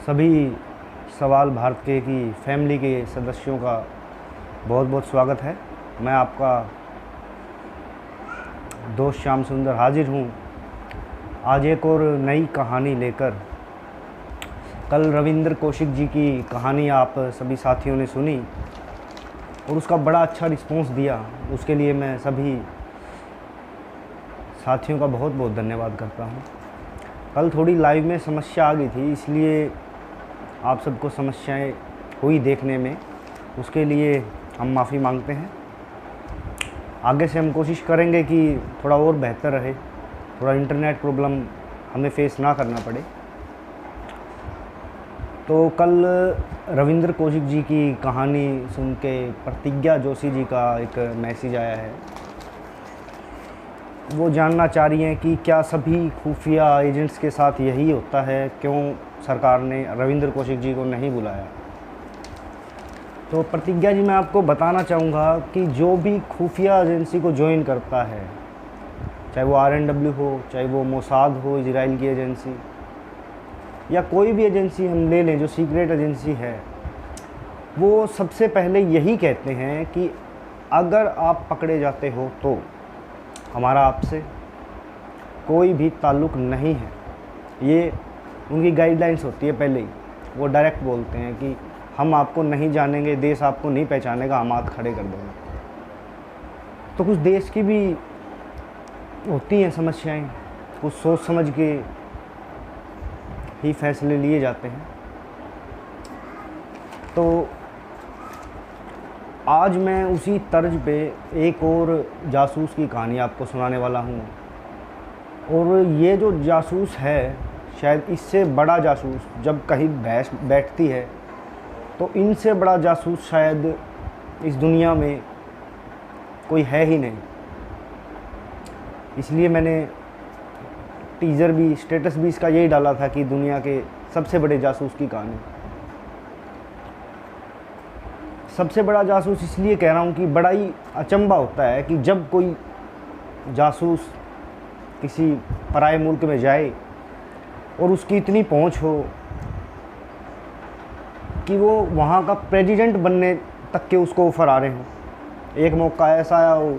सभी सवाल भारत के की फैमिली के सदस्यों का बहुत बहुत स्वागत है। मैं आपका दोस्त श्याम सुंदर हाजिर हूँ आज एक और नई कहानी लेकर। कल रविंद्र कौशिक जी की कहानी आप सभी साथियों ने सुनी और उसका बड़ा अच्छा रिस्पॉन्स दिया। उसके लिए मैं सभी साथियों का बहुत बहुत धन्यवाद करता हूँ। कल थोड़ी लाइव में समस्या आ गई थी, इसलिए आप सबको समस्याएं हुई देखने में, उसके लिए हम माफ़ी मांगते हैं। आगे से हम कोशिश करेंगे कि थोड़ा और बेहतर रहे, थोड़ा इंटरनेट प्रॉब्लम हमें फेस ना करना पड़े। तो कल रविंद्र कौशिक जी की कहानी सुन के प्रतिज्ञा जोशी जी का एक मैसेज आया है। वो जानना चाह रही हैं कि क्या सभी खुफिया एजेंट्स के साथ यही होता है, क्यों सरकार ने रविंद्र कौशिक जी को नहीं बुलाया। तो प्रतिज्ञा जी, मैं आपको बताना चाहूँगा कि जो भी खुफिया एजेंसी को ज्वाइन करता है, चाहे वो RNW हो, चाहे वो मोसाद हो, इजराइल की एजेंसी, या कोई भी एजेंसी हम ले लें जो सीक्रेट एजेंसी है, वो सबसे पहले यही कहते हैं कि अगर आप पकड़े जाते हो तो हमारा आपसे कोई भी ताल्लुक़ नहीं है। ये उनकी गाइडलाइंस होती है। पहले ही वो डायरेक्ट बोलते हैं कि हम आपको नहीं जानेंगे, देश आपको नहीं पहचानेगा, हम हाथ खड़े कर देंगे। तो कुछ देश की भी होती हैं समस्याएं, कुछ सोच समझ के ही फैसले लिए जाते हैं। तो आज मैं उसी तर्ज पे एक और जासूस की कहानी आपको सुनाने वाला हूँ। और ये जो जासूस है, शायद इससे बड़ा जासूस जब कहीं बैठती है तो इनसे बड़ा जासूस शायद इस दुनिया में कोई है ही नहीं। इसलिए मैंने टीज़र भी, स्टेटस भी इसका यही डाला था कि दुनिया के सबसे बड़े जासूस की कहानी। सबसे बड़ा जासूस इसलिए कह रहा हूँ कि बड़ा ही अचंभा होता है कि जब कोई जासूस किसी पराए मुल्क में जाए और उसकी इतनी पहुंच हो कि वो वहाँ का प्रेसिडेंट बनने तक के उसको ऑफ़र आ रहे हों। एक मौका ऐसा आया हो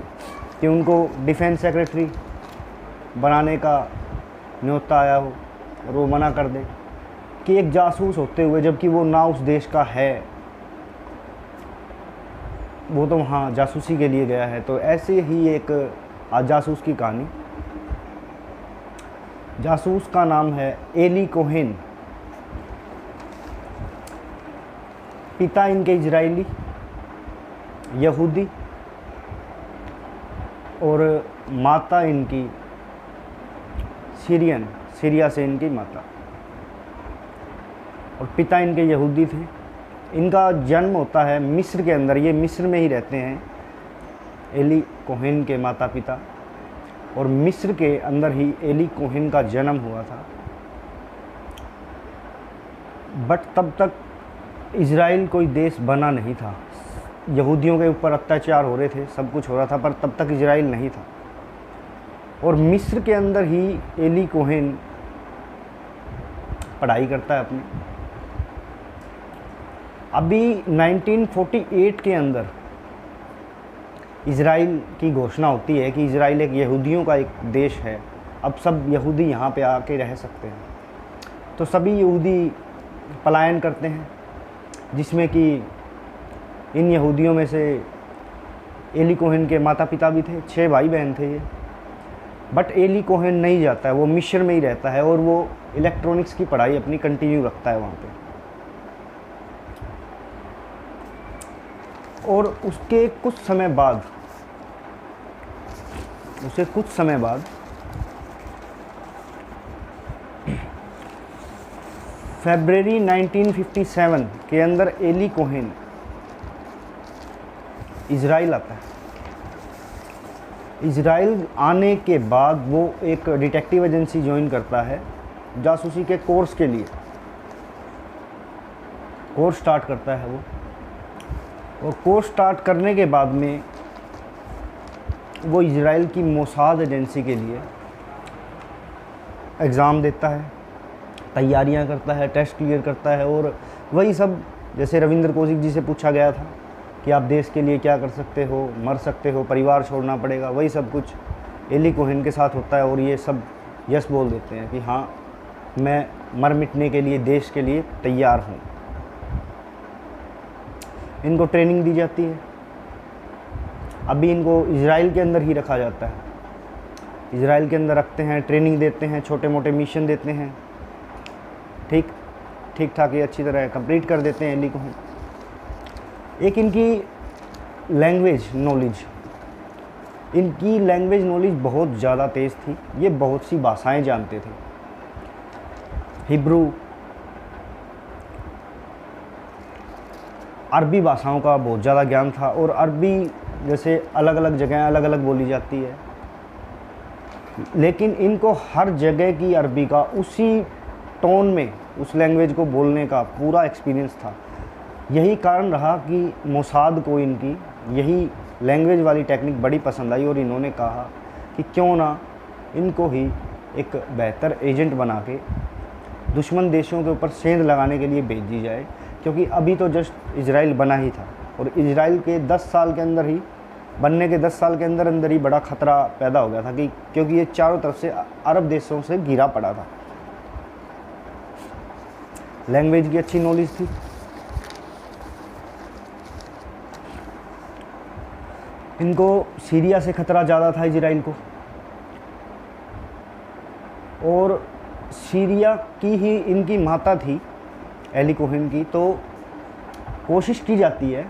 कि उनको डिफेंस सेक्रेटरी बनाने का न्योता आया हो और वो मना कर दें, कि एक जासूस होते हुए, जबकि वो ना उस देश का है, वो तो वहाँ जासूसी के लिए गया है। तो ऐसे ही एक आज जासूस की कहानी। जासूस का नाम है एली कोहेन। पिता इनके इजरायली, यहूदी, और माता इनकी सीरिया से इनकी माता, और पिता इनके यहूदी थे। इनका जन्म होता है मिस्र के अंदर, ये मिस्र में ही रहते हैं एली कोहेन के माता पिता, और मिस्र के अंदर ही एली कोहेन का जन्म हुआ था। बट तब तक इजराइल कोई देश बना नहीं था। यहूदियों के ऊपर अत्याचार हो रहे थे, सब कुछ हो रहा था, पर तब तक इजराइल नहीं था। और मिस्र के अंदर ही एली कोहेन पढ़ाई करता है अपनी। अभी 1948 के अंदर इजराइल की घोषणा होती है कि इजराइल एक यहूदियों का एक देश है, अब सब यहूदी यहाँ पे आके रह सकते हैं। तो सभी यहूदी पलायन करते हैं, जिसमें कि इन यहूदियों में से एली कोहेन के माता पिता भी थे। 6 भाई बहन थे ये। बट एली कोहेन नहीं जाता है, वो मिस्र में ही रहता है और वो इलेक्ट्रॉनिक्स की पढ़ाई अपनी कंटिन्यू रखता है वहाँ पे। और उसके कुछ समय बाद फरवरी 1957 के अंदर एली कोहेन इजराइल आता है। इजराइल आने के बाद वो एक डिटेक्टिव एजेंसी ज्वाइन करता है जासूसी के कोर्स के लिए। कोर्स स्टार्ट करता है वो, और कोर्स स्टार्ट करने के बाद में वो इजराइल की मोसाद एजेंसी के लिए एग्ज़ाम देता है, तैयारियां करता है, टेस्ट क्लियर करता है, और वही सब जैसे रविंद्र कौशिक जी से पूछा गया था कि आप देश के लिए क्या कर सकते हो, मर सकते हो, परिवार छोड़ना पड़ेगा, वही सब कुछ एली कोहेन के साथ होता है। और ये सब यस बोल देते हैं कि हाँ, मैं मर मिटने के लिए, देश के लिए तैयार हूँ। इनको ट्रेनिंग दी जाती है। अभी इनको इजराइल के अंदर ही रखा जाता है, इजराइल के अंदर रखते हैं, ट्रेनिंग देते हैं, छोटे मोटे मिशन देते हैं, ठीक ठाक ये अच्छी तरह कंप्लीट कर देते हैं एली कोहेन। एक इनकी लैंग्वेज नॉलेज बहुत ज़्यादा तेज़ थी। ये बहुत सी भाषाएं जानते थे, हिब्रू, अरबी भाषाओं का बहुत ज़्यादा ज्ञान था। और अरबी जैसे अलग अलग जगह अलग अलग बोली जाती है, लेकिन इनको हर जगह की अरबी का उसी टोन में उस लैंग्वेज को बोलने का पूरा एक्सपीरियंस था। यही कारण रहा कि मोसाद को इनकी यही लैंग्वेज वाली टेक्निक बड़ी पसंद आई, और इन्होंने कहा कि क्यों ना इनको ही एक बेहतर एजेंट बना के दुश्मन देशों के ऊपर सेंध लगाने के लिए भेज दी जाए। क्योंकि अभी तो जस्ट इजराइल बना ही था, और इजराइल के 10 साल के अंदर ही, बनने के 10 साल के अंदर अंदर ही बड़ा ख़तरा पैदा हो गया था कि क्योंकि ये चारों तरफ से अरब देशों से घिरा पड़ा था। लैंग्वेज की अच्छी नॉलेज थी। इनको सीरिया से ख़तरा ज़्यादा था इजराइल को, और सीरिया की ही इनकी माता थी एली कोहेन की। तो कोशिश की जाती है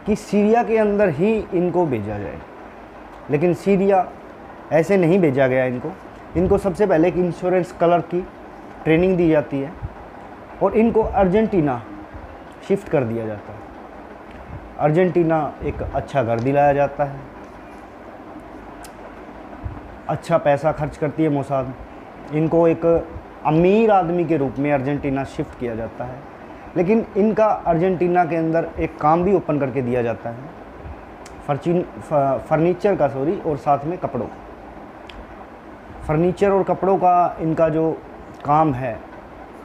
कि सीरिया के अंदर ही इनको भेजा जाए, लेकिन सीरिया ऐसे नहीं भेजा गया इनको सबसे पहले एक इंश्योरेंस कलर की ट्रेनिंग दी जाती है, और इनको अर्जेंटीना शिफ्ट कर दिया जाता है। अर्जेंटीना एक अच्छा घर दिलाया जाता है, अच्छा पैसा खर्च करती है मोसाद। इनको एक अमीर आदमी के रूप में अर्जेंटीना शिफ्ट किया जाता है, लेकिन इनका अर्जेंटीना के अंदर एक काम भी ओपन करके दिया जाता है, फर्नीचर का और साथ में कपड़ों का। फर्नीचर और कपड़ों का इनका जो काम है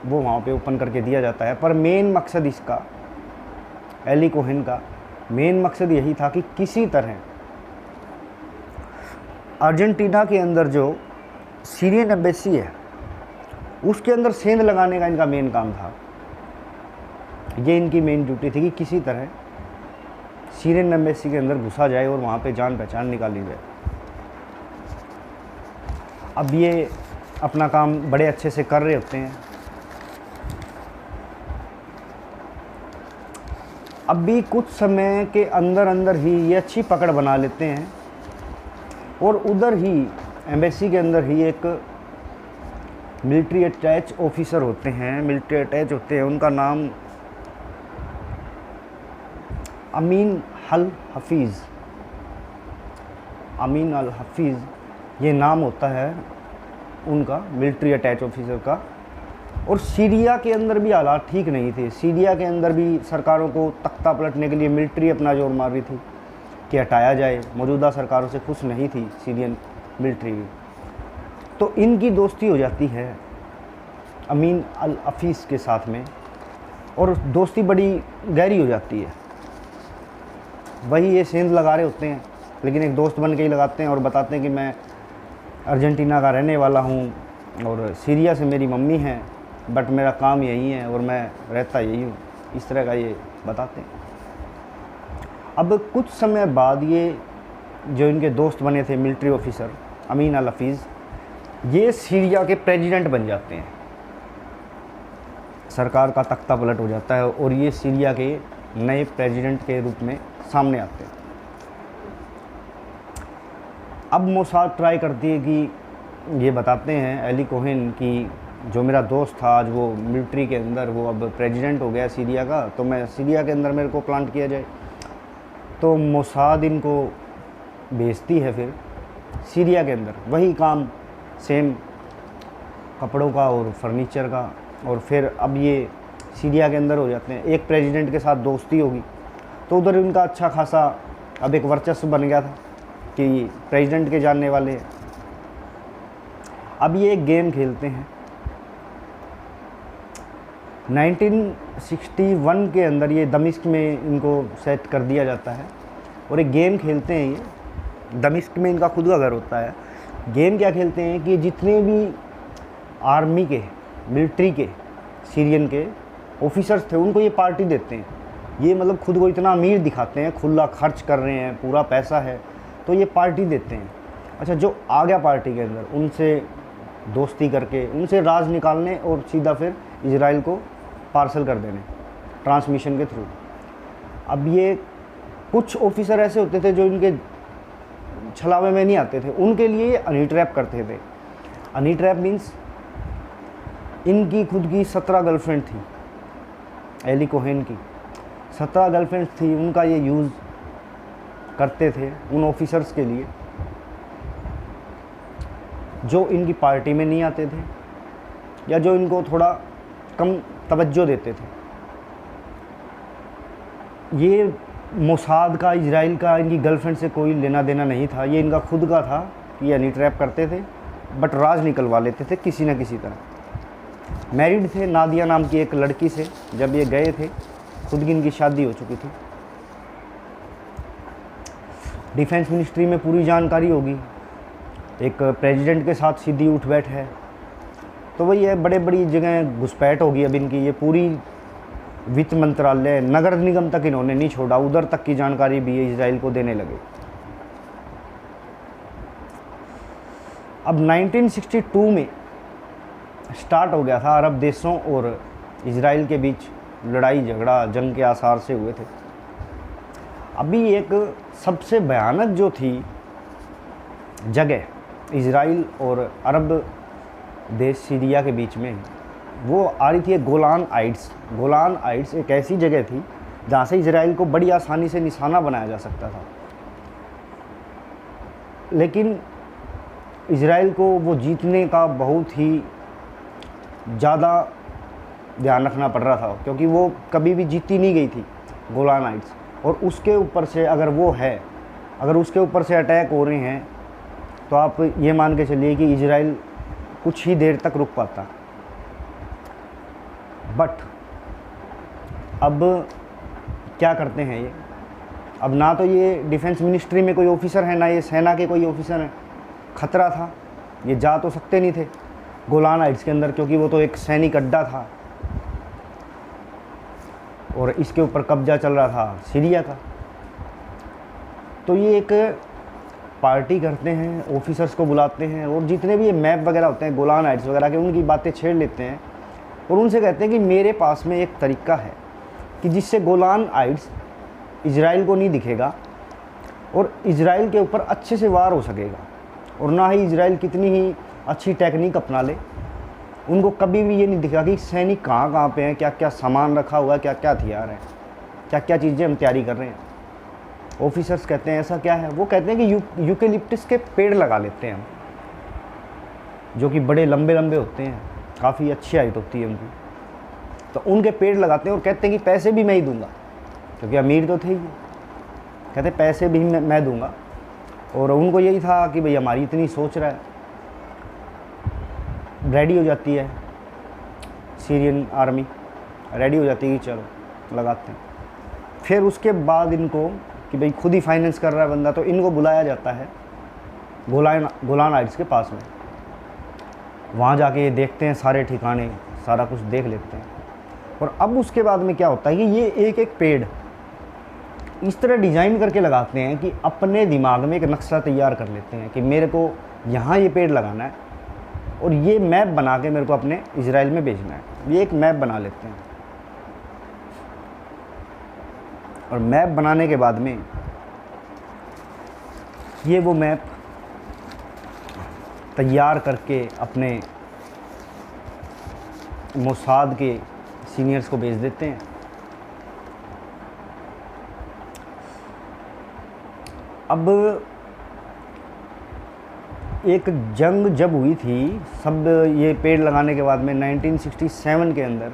वो वहाँ पे ओपन करके दिया जाता है। पर मेन मकसद इसका, एली कोहेन का मेन मकसद यही था कि किसी तरह अर्जेंटीना के अंदर जो सीरियन एम्बेसी है उसके अंदर सेंध लगाने का इनका मेन काम था। ये इनकी मेन ड्यूटी थी कि किसी तरह सीरियन एम्बेसी के अंदर घुसा जाए और वहाँ पे जान पहचान निकाली जाए। अब ये अपना काम बड़े अच्छे से कर रहे होते हैं। अब भी कुछ समय के अंदर अंदर ही ये अच्छी पकड़ बना लेते हैं, और उधर ही एम्बेसी के अंदर ही एक मिलिट्री अटैच ऑफिसर होते हैं, उनका नाम अमीन अल हफीज़ ये नाम होता है उनका, मिलिट्री अटैच ऑफिसर का। और सीरिया के अंदर भी हालात ठीक नहीं थे। सीरिया के अंदर भी सरकारों को तख्ता पलटने के लिए मिलिट्री अपना जोर मार रही थी कि हटाया जाए। मौजूदा सरकारों से खुश नहीं थी सीरियन मिलिट्री भी। तो इनकी दोस्ती हो जाती है अमीन अल हफीज़ के साथ में, और दोस्ती बड़ी गहरी हो जाती है। वही ये सेंध लगा रहे होते हैं, लेकिन एक दोस्त बन के ही लगाते हैं और बताते हैं कि मैं अर्जेंटीना का रहने वाला हूँ और सीरिया से मेरी मम्मी है, बट मेरा काम यही है और मैं रहता यही हूँ। इस तरह का ये बताते हैं। अब कुछ समय बाद ये जो इनके दोस्त बने थे मिलिट्री ऑफिसर अमीन अल हफीज़, ये सीरिया के प्रेसिडेंट बन जाते हैं। सरकार का तख्ता पलट हो जाता है और ये सीरिया के नए प्रेसिडेंट के रूप में सामने आते हैं। अब मोसाद ट्राई करती है कि ये बताते हैं एली कोहेन कि जो मेरा दोस्त था आज वो मिलिट्री के अंदर, वो अब प्रेसिडेंट हो गया सीरिया का, तो मैं सीरिया के अंदर मेरे को प्लांट किया जाए। तो मोसाद इनको भेजती है फिर सीरिया के अंदर, वही काम सेम कपड़ों का और फर्नीचर का। और फिर अब ये सीरिया के अंदर हो जाते हैं। एक प्रेसिडेंट के साथ दोस्ती होगी तो उधर उनका अच्छा खासा अब एक वर्चस्व बन गया था कि प्रेसिडेंट के जानने वाले हैं। अब ये एक गेम खेलते हैं 1961 के अंदर ये दमिश्क में इनको सेट कर दिया जाता है और एक गेम खेलते हैं। ये दमिश्क में इनका खुद का घर होता है। गेम क्या खेलते हैं कि जितने भी आर्मी के, मिलिट्री के, सीरियन के ऑफिसर्स थे उनको ये पार्टी देते हैं। ये मतलब खुद को इतना अमीर दिखाते हैं, खुला खर्च कर रहे हैं, पूरा पैसा है, तो ये पार्टी देते हैं। अच्छा, जो आ गया पार्टी के अंदर उनसे दोस्ती करके उनसे राज निकालने और सीधा फिर इजराइल को पार्सल कर देने ट्रांसमिशन के थ्रू। अब ये कुछ ऑफिसर ऐसे होते थे जो इनके छलावे में नहीं आते थे, उनके लिए ये हनी ट्रैप करते थे। हनी ट्रैप मीन्स इनकी खुद की 17 गर्लफ्रेंड थी, एली कोहेन की 17 गर्लफ्रेंड थी, उनका ये यूज़ करते थे उन ऑफिसर्स के लिए जो इनकी पार्टी में नहीं आते थे या जो इनको थोड़ा कम तवज्जो देते थे। ये मोसाद का, इजराइल का इनकी गर्लफ्रेंड से कोई लेना देना नहीं था, ये इनका खुद का था कि हनी ट्रैप करते थे, बट राज निकलवा लेते थे किसी न किसी तरह। मैरिड थे नादिया नाम की एक लड़की से, जब ये गए थे खुद की इनकी शादी हो चुकी थी। डिफेंस मिनिस्ट्री में पूरी जानकारी होगी, एक प्रेसिडेंट के साथ सीधी उठ बैठ है, तो वही है, बड़े बड़ी जगह घुसपैठ होगी अब इनकी। ये पूरी वित्त मंत्रालय, नगर निगम तक इन्होंने नहीं छोड़ा, उधर तक की जानकारी भी ये इजराइल को देने लगे। अब 1962 में स्टार्ट हो गया था अरब देशों और इजराइल के बीच लड़ाई झगड़ा, जंग के आसार से हुए थे। अभी एक सबसे भयानक जो थी जगह इजराइल और अरब देश सीरिया के बीच में, वो आ रही थी गोलान हाइट्स। गोलान हाइट्स एक ऐसी जगह थी जहाँ से इजराइल को बड़ी आसानी से निशाना बनाया जा सकता था, लेकिन इजराइल को वो जीतने का बहुत ही ज़्यादा ध्यान रखना पड़ रहा था, क्योंकि वो कभी भी जीती नहीं गई थी गोलान हाइट्स। और उसके ऊपर से अगर वो है, अगर उसके ऊपर से अटैक हो रहे हैं, तो आप ये मान के चलिए कि इजराइल कुछ ही देर तक रुक पाता। बट अब क्या करते हैं ये, अब ना तो ये डिफेंस मिनिस्ट्री में कोई ऑफिसर है, ना ये सेना के कोई ऑफिसर हैं। खतरा था, ये जा तो सकते नहीं थे गोलान हाइट्स के अंदर, क्योंकि वो तो एक सैनिक अड्डा था और इसके ऊपर कब्जा चल रहा था सीरिया का। तो ये एक पार्टी करते हैं, ऑफिसर्स को बुलाते हैं और जितने भी ये मैप वगैरह होते हैं गोलान हाइट्स वगैरह के, उनकी बातें छेड़ लेते हैं और उनसे कहते हैं कि मेरे पास में एक तरीका है कि जिससे गोलान हाइट्स इजराइल को नहीं दिखेगा और इजराइल के ऊपर अच्छे से वार हो सकेगा। और ना ही इजराइल कितनी ही अच्छी टेक्निक अपना ले, उनको कभी भी ये नहीं दिखा कि सैनिक कहाँ कहाँ पे हैं, क्या क्या सामान रखा हुआ है, क्या क्या हथियार है, क्या क्या चीज़ें हम तैयारी कर रहे हैं। ऑफिसर्स कहते हैं ऐसा क्या है, वो कहते हैं कि यूकेलिप्टस के पेड़ लगा लेते हैं हम, जो कि बड़े लंबे लंबे होते हैं, काफ़ी अच्छी हाइट होती है उनकी। तो उनके पेड़ लगाते हैं और कहते हैं कि पैसे भी मैं ही दूंगा, क्योंकि अमीर तो थे ही। कहते पैसे भी मैं दूंगा। और उनको यही था कि भाई हमारी इतनी सोच रहा है। रेडी हो जाती है सीरियन आर्मी, रेडी हो जाती है कि चलो लगाते हैं। फिर उसके बाद इनको कि भाई खुद ही फाइनेंस कर रहा है बंदा, तो इनको बुलाया जाता है गोलान हाइट्स के पास में। वहाँ जाके ये देखते हैं सारे ठिकाने, सारा कुछ देख लेते हैं। और अब उसके बाद में क्या होता है कि ये एक एक पेड़ इस तरह डिज़ाइन करके लगाते हैं कि अपने दिमाग में एक नक्शा तैयार कर लेते हैं कि मेरे को यहाँ ये पेड़ लगाना है और ये मैप बना के मेरे को अपने इजराइल में भेजना है। ये एक मैप बना लेते हैं और मैप बनाने के बाद में ये वो मैप तैयार करके अपने मोसाद के सीनियर्स को भेज देते हैं। अब एक जंग जब हुई थी, सब ये पेड़ लगाने के बाद में 1967 के अंदर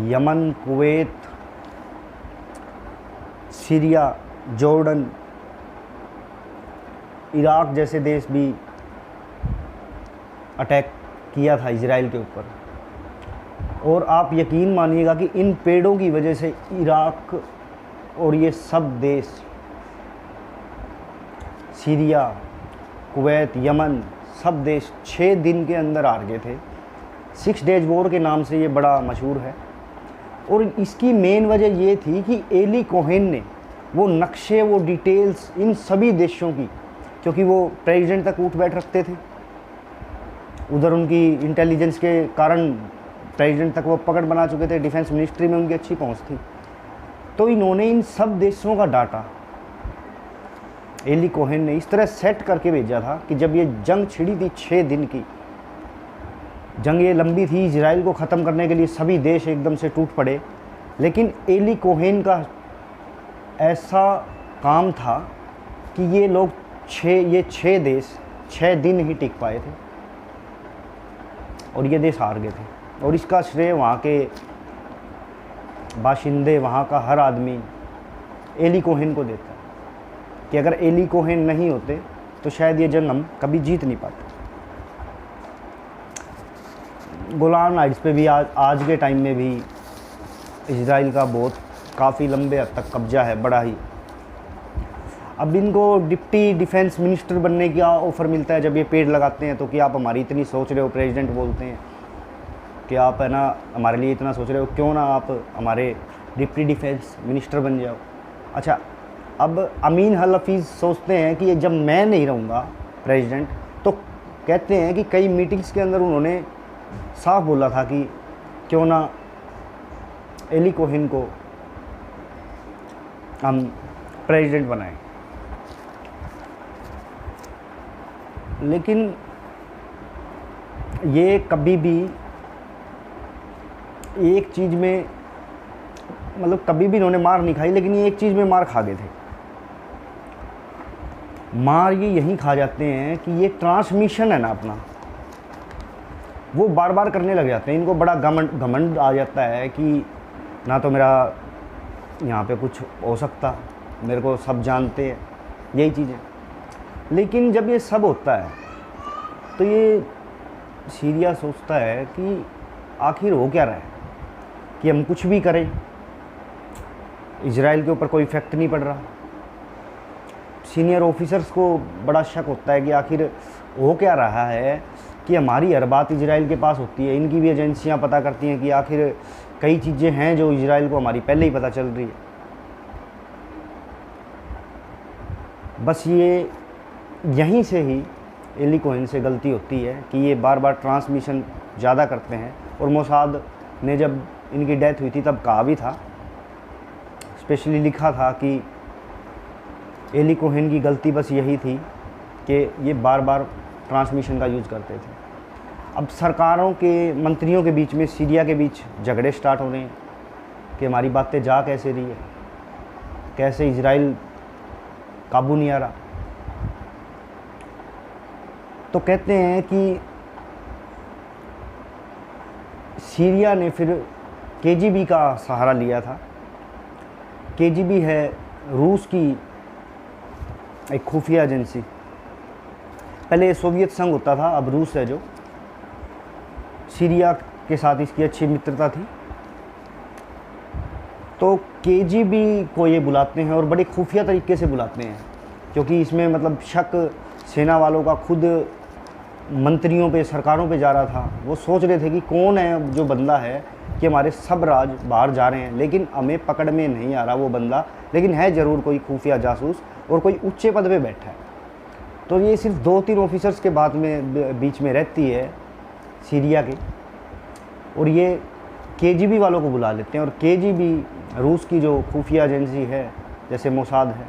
Yemen, Kuwait, Syria, Jordan, Iraq जैसे देश भी अटैक किया था इजराइल के ऊपर। और आप यकीन मानिएगा कि इन पेड़ों की वजह से इराक और ये सब देश, सीरिया, कुवैत, यमन, सब देश 6 दिन के अंदर हार गए थे। 6 डेज वॉर के नाम से ये बड़ा मशहूर है। और इसकी मेन वजह ये थी कि एली कोहेन ने वो नक्शे, वो डिटेल्स इन सभी देशों की, क्योंकि वो प्रेसिडेंट तक उठ बैठ रखते थे, उधर उनकी इंटेलिजेंस के कारण प्रेसिडेंट तक वो पकड़ बना चुके थे, डिफेंस मिनिस्ट्री में उनकी अच्छी पहुंच थी। तो इन्होंने इन सब देशों का डाटा एली कोहेन ने इस तरह सेट करके भेजा था कि जब ये जंग छिड़ी थी, 6 दिन की जंग ये लंबी थी, इजराइल को ख़त्म करने के लिए सभी देश एकदम से टूट पड़े, लेकिन एली कोहेन का ऐसा काम था कि ये लोग 6 देश 6 दिन ही टिक पाए थे और ये देश हार गए थे। और इसका श्रेय वहाँ के बाशिंदे, वहाँ का हर आदमी एली कोहेन को देता है कि अगर एली कोहेन नहीं होते तो शायद ये जंग हम कभी जीत नहीं पाते। गोलान हाइट्स पे भी आज के टाइम में भी इजराइल का काफ़ी लंबे हद तक कब्जा है, बड़ा ही। अब इनको डिप्टी डिफेंस मिनिस्टर बनने का ऑफ़र मिलता है जब ये पेड़ लगाते हैं, तो कि आप हमारी इतनी सोच रहे हो, प्रेसिडेंट बोलते हैं कि आप है ना हमारे लिए इतना सोच रहे हो, क्यों ना आप हमारे डिप्टी डिफेंस मिनिस्टर बन जाओ। अच्छा, अब अमीन अल हफीज़ सोचते हैं कि जब मैं नहीं रहूँगा प्रेसिडेंट, तो कहते हैं कि कई मीटिंग्स के अंदर उन्होंने साफ बोला था कि क्यों ना एली कोहेन को हम प्रेसिडेंट बनाएं। लेकिन ये कभी भी एक चीज़ में, मतलब कभी भी इन्होंने मार नहीं खाई, लेकिन ये एक चीज़ में मार खा गए थे। मार ये यहीं खा जाते हैं कि ये ट्रांसमिशन है ना अपना, वो बार बार करने लग जाते हैं। इनको बड़ा घमंड आ जाता है कि ना तो मेरा यहाँ पे कुछ हो सकता, मेरे को सब जानते हैं, यही चीज़ें। लेकिन जब ये सब होता है तो ये सीरिया सोचता है कि आखिर हो क्या रहा है, कि हम कुछ भी करें इजराइल के ऊपर कोई इफेक्ट नहीं पड़ रहा। सीनियर ऑफिसर्स को बड़ा शक होता है कि आखिर हो क्या रहा है, कि हमारी हर बात इजराइल के पास होती है। इनकी भी एजेंसियां पता करती हैं कि आखिर कई चीज़ें हैं जो इजराइल को हमारी पहले ही पता चल रही है। बस ये यहीं से ही एली कोहेन से गलती होती है कि ये बार बार ट्रांसमिशन ज़्यादा करते हैं। और मोसाद ने जब इनकी डेथ हुई थी तब कहा भी था, स्पेशली लिखा था कि एली कोहेन की गलती बस यही थी कि ये बार बार ट्रांसमिशन का यूज़ करते थे। अब सरकारों के, मंत्रियों के बीच में, सीरिया के बीच झगड़े स्टार्ट हो रहे हैं कि हमारी बातें जा कैसे रही है, कैसे इजराइल काबू नहीं आ रहा। तो कहते हैं कि सीरिया ने फिर केजीबी का सहारा लिया था। केजीबी है रूस की एक खुफिया एजेंसी। पहले सोवियत संघ होता था, अब रूस है जो। सीरिया के साथ इसकी अच्छी मित्रता थी, तो केजीबी को ये बुलाते हैं और बड़े खुफिया तरीके से बुलाते हैं, क्योंकि इसमें मतलब शक सेना वालों का खुद मंत्रियों पे, सरकारों पे जा रहा था। वो सोच रहे थे कि कौन है जो बंदा है कि हमारे सब राज बाहर जा रहे हैं, लेकिन हमें पकड़ में नहीं आ रहा वो बंदा, लेकिन है ज़रूर कोई खुफिया जासूस और कोई ऊंचे पद पे बैठा है। तो ये सिर्फ 2-3 ऑफिसर्स के बीच में रहती है सीरिया के, और ये केजीबी वालों को बुला लेते हैं। और केजीबी रूस की जो खुफिया एजेंसी है, जैसे मोसाद है,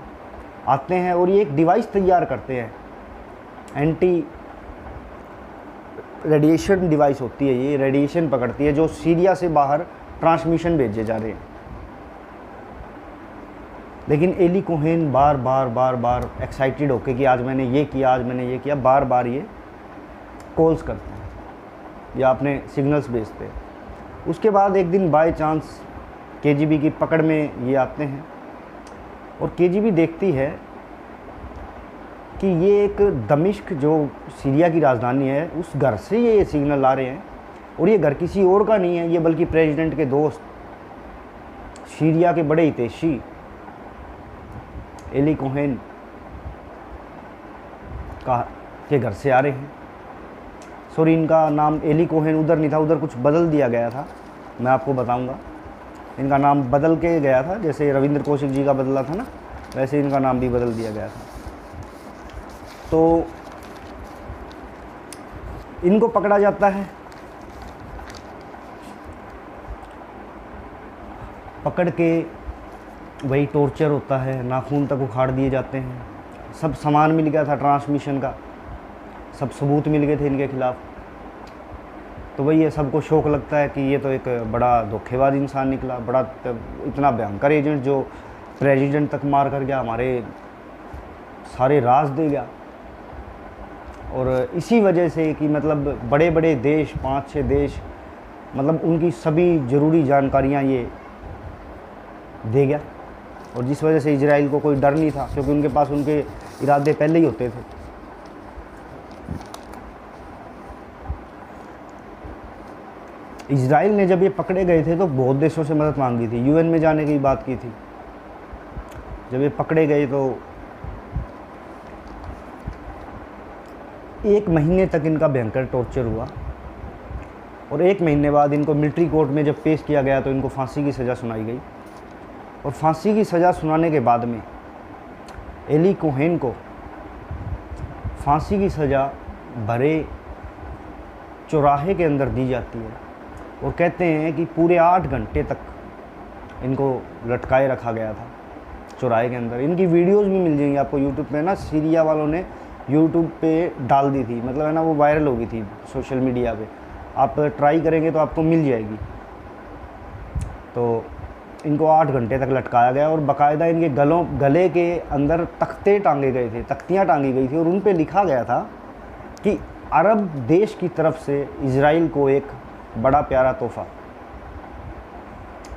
आते हैं और ये एक डिवाइस तैयार करते हैं, एंटी रेडिएशन डिवाइस होती है, ये रेडिएशन पकड़ती है जो सीरिया से बाहर ट्रांसमिशन भेजे जा रहे हैं। लेकिन एली कोहेन बार बार एक्साइटेड होके कि आज मैंने ये किया, आज मैंने ये किया, बार बार ये कॉल्स करते हैं या अपने सिग्नल्स भेजते हैं। उसके बाद एक दिन बाय चांस केजीबी की पकड़ में ये आते हैं और केजीबी देखती है कि ये एक दमिश्क जो सीरिया की राजधानी है, उस घर से ये सिग्नल आ रहे हैं और ये घर किसी और का नहीं है, ये बल्कि प्रेसिडेंट के दोस्त, सीरिया के बड़े हितैषी एली कोहेन के घर से आ रहे हैं। सॉरी, इनका नाम एली कोहेन उधर नहीं था, उधर कुछ बदल दिया गया था, मैं आपको बताऊंगा। इनका नाम बदल के गया था, जैसे रविंद्र कौशिक जी का बदला था ना, वैसे इनका नाम भी बदल दिया गया था। तो इनको पकड़ा जाता है, पकड़ के वही टॉर्चर होता है, नाखून तक उखाड़ दिए जाते हैं। सब सामान मिल गया था ट्रांसमिशन का, सब सबूत मिल गए थे इनके खिलाफ। तो वही ये सबको शौक लगता है कि ये तो एक बड़ा धोखेबाज इंसान निकला, बड़ा इतना भयंकर एजेंट जो प्रेसिडेंट तक मार कर गया, हमारे सारे राज दे गया। और इसी वजह से कि मतलब बड़े बड़े देश, 5-6 देश, मतलब उनकी सभी ज़रूरी जानकारियाँ ये दे गया। और जिस वजह से इजराइल को कोई डर नहीं था, क्योंकि उनके पास उनके इरादे पहले ही होते थे। इजराइल ने जब ये पकड़े गए थे तो बहुत देशों से मदद मांगी थी, यूएन में जाने की बात की थी। जब ये पकड़े गए तो 1 महीने तक इनका भयंकर टॉर्चर हुआ, और 1 महीने बाद इनको मिलिट्री कोर्ट में जब पेश किया गया तो इनको फांसी की सज़ा सुनाई गई। और फांसी की सज़ा सुनाने के बाद में एली कोहेन को फांसी की सज़ा भरे चौराहे के अंदर दी जाती है, और कहते हैं कि पूरे 8 घंटे तक इनको लटकाए रखा गया था चौराहे के अंदर। इनकी वीडियोस भी मिल जाएंगी आपको यूट्यूब पे ना, सीरिया वालों ने यूट्यूब पे डाल दी थी, मतलब है ना, वो वायरल हो गई थी सोशल मीडिया पे। आप ट्राई करेंगे तो आपको मिल जाएगी। तो इनको 8 घंटे तक लटकाया गया, और बाकायदा इनके गले के अंदर तख्ते टांगे गए थे, तख्तियाँ टांगी गई थी, और उन पे लिखा गया था कि अरब देश की तरफ से इजराइल को एक बड़ा प्यारा तोहफ़ा।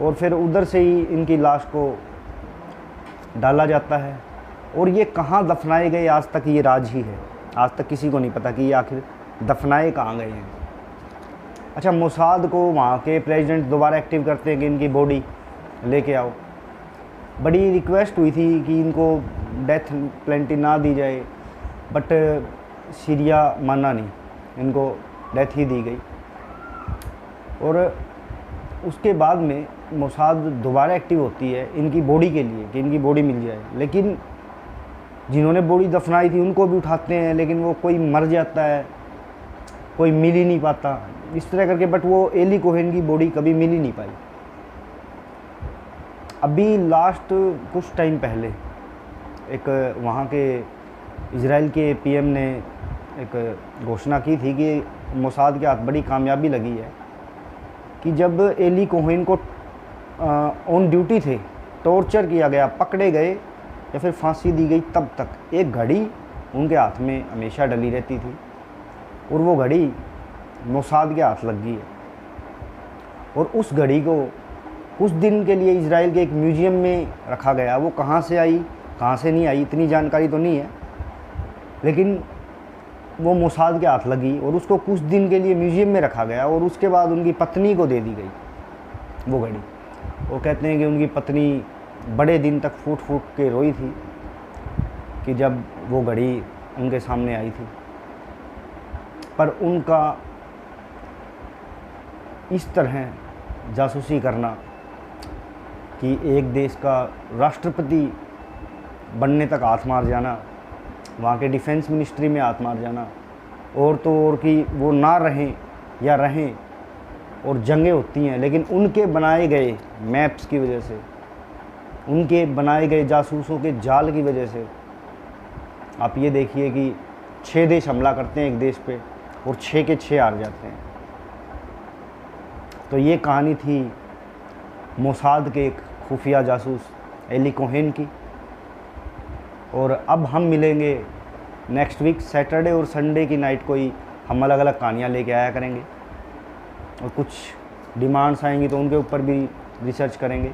और फिर उधर से ही इनकी लाश को डाला जाता है। और ये कहाँ दफनाए गए आज तक ये राज ही है, आज तक किसी को नहीं पता कि ये आखिर दफनाए कहाँ गए हैं। अच्छा, मोसाद को वहाँ के प्रेसिडेंट दोबारा एक्टिव करते हैं कि इनकी बॉडी लेके आओ। बड़ी रिक्वेस्ट हुई थी कि इनको डेथ पेनल्टी ना दी जाए, बट सीरिया माना नहीं, इनको डेथ ही दी गई। और उसके बाद में मोसाद दोबारा एक्टिव होती है इनकी बॉडी के लिए कि इनकी बॉडी मिल जाए, लेकिन जिन्होंने बॉडी दफनाई थी उनको भी उठाते हैं, लेकिन वो कोई मर जाता है, कोई मिल ही नहीं पाता, इस तरह करके। बट वो एली कोहेन की बॉडी कभी मिल ही नहीं पाई। अभी लास्ट कुछ टाइम पहले एक वहाँ के इजराइल के पीएम ने एक घोषणा की थी कि मोसाद के हाथ बड़ी कामयाबी लगी है कि जब एली कोहेन को ऑन ड्यूटी थे टॉर्चर किया गया, पकड़े गए या फिर फांसी दी गई, तब तक एक घड़ी उनके हाथ में हमेशा डली रहती थी, और वो घड़ी मोसाद के हाथ लग गई है। और उस घड़ी को कुछ दिन के लिए इजराइल के एक म्यूज़ियम में रखा गया। वो कहाँ से आई, कहाँ से नहीं आई, इतनी जानकारी तो नहीं है, लेकिन वो मोसाद के हाथ लगी और उसको कुछ दिन के लिए म्यूज़ियम में रखा गया। और उसके बाद उनकी पत्नी को दे दी गई वो घड़ी। वो कहते हैं कि उनकी पत्नी बड़े दिन तक फूट फूट के रोई थी कि जब वो घड़ी उनके सामने आई थी। पर उनका इस तरह जासूसी करना कि एक देश का राष्ट्रपति बनने तक हाथ मार जाना, वहाँ के डिफेंस मिनिस्ट्री में हाथ मार जाना, और तो और कि वो ना रहें या रहें, और जंगें होती हैं, लेकिन उनके बनाए गए मैप्स की वजह से, उनके बनाए गए जासूसों के जाल की वजह से आप ये देखिए कि 6 देश हमला करते हैं एक देश पे और 6 के 6 हार जाते हैं। तो ये कहानी थी मोसाद के एक खुफिया जासूस एली कोहेन की। और अब हम मिलेंगे नेक्स्ट वीक सैटरडे और संडे की नाइट को ही हम अलग अलग कहानियाँ लेके आया करेंगे, और कुछ डिमांड्स आएंगी तो उनके ऊपर भी रिसर्च करेंगे।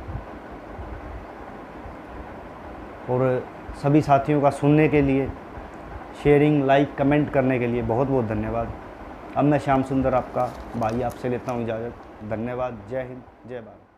और सभी साथियों का सुनने के लिए, शेयरिंग, लाइक, कमेंट करने के लिए बहुत बहुत धन्यवाद। अब मैं श्याम सुंदर आपका भाई आपसे लेता हूँ इजाज़त। धन्यवाद। जय हिंद, जय भारत।